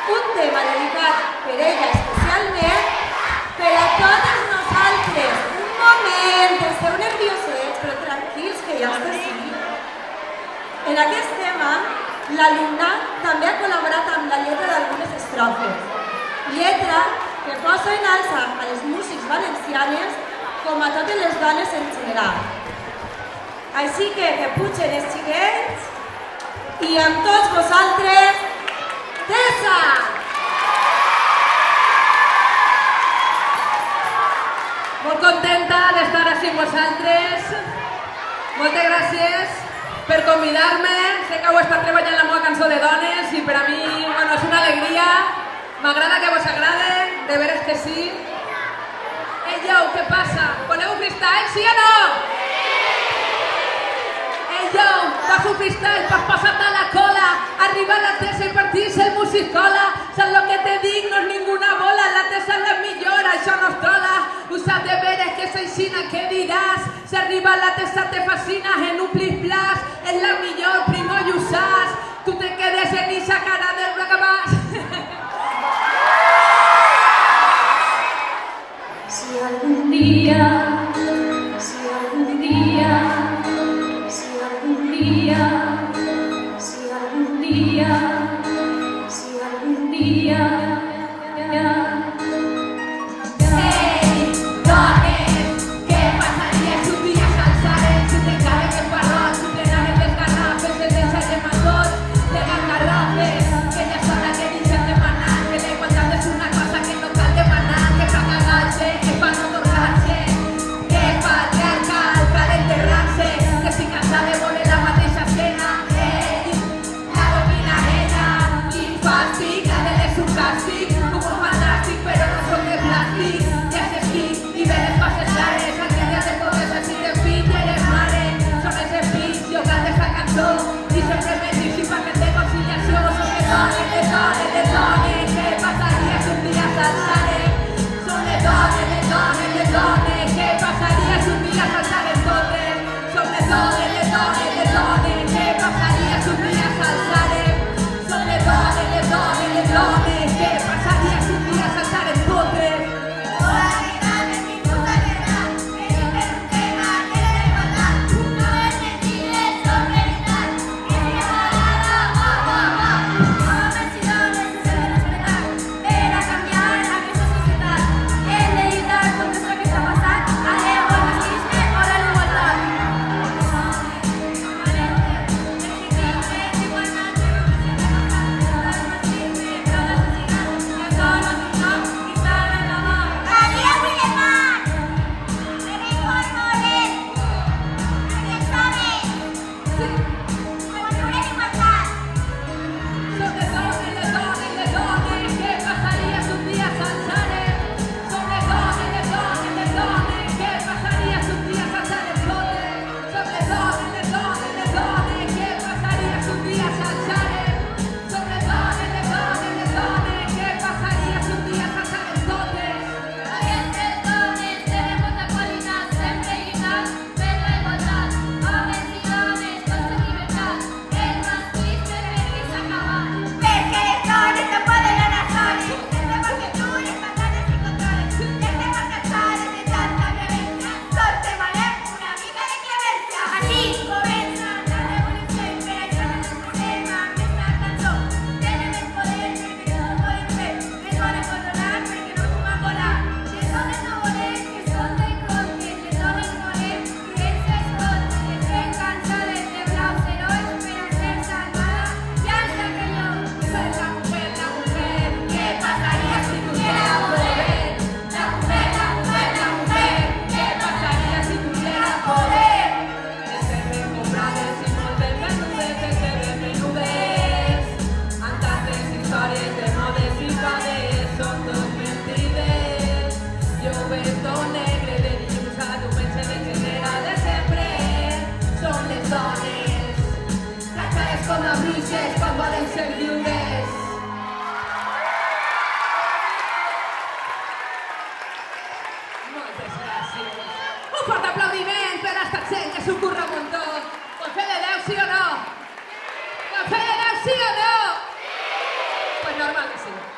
un tema dedicat per ella especialment, per a totes nosaltres. Un moment, esteu nerviosets, però tranquils, que ja està així. En aquest tema, l'alumnat també ha col·laborat amb la lletra d'algunes estrofes. Lletra que posa en alça a les músics valencianes com a totes les dones en general. Així que pugen els xiquets i amb tots vosaltres, Tessa! Molt contenta d'estar així amb vosaltres. Moltes gràcies per convidar-me. Sé que heu estat treballant la meva cançó de dones i per a mi és una alegria. M'agrada que vos agrade, de veres que sí. Ei, yo, què passa? Voleu freestyle, sí o no? Ei, yo, fas un freestyle, pas passat a la cola, arribar a la Tessa i partir-se el musicola. Saps lo que te dic? No és ninguna bola, la Tessa és la millor, això no es trola. Ho saps de veres que soy xina, què diràs? Si arriba a la Tessa te fascina, en un plis-plas, és la millor, primo i ho saps. Tu te quedes en esa cara del ragabàs. Si algún día, si algún día, si algún día, si algún día, si algún día, Hey, dones, què passaria si un dia s'alçaren? Si trencaven el parrot, si plenaven les garrafes, els deixarem a tots, plegant garrafes, que ja sona que Pues normal que sí.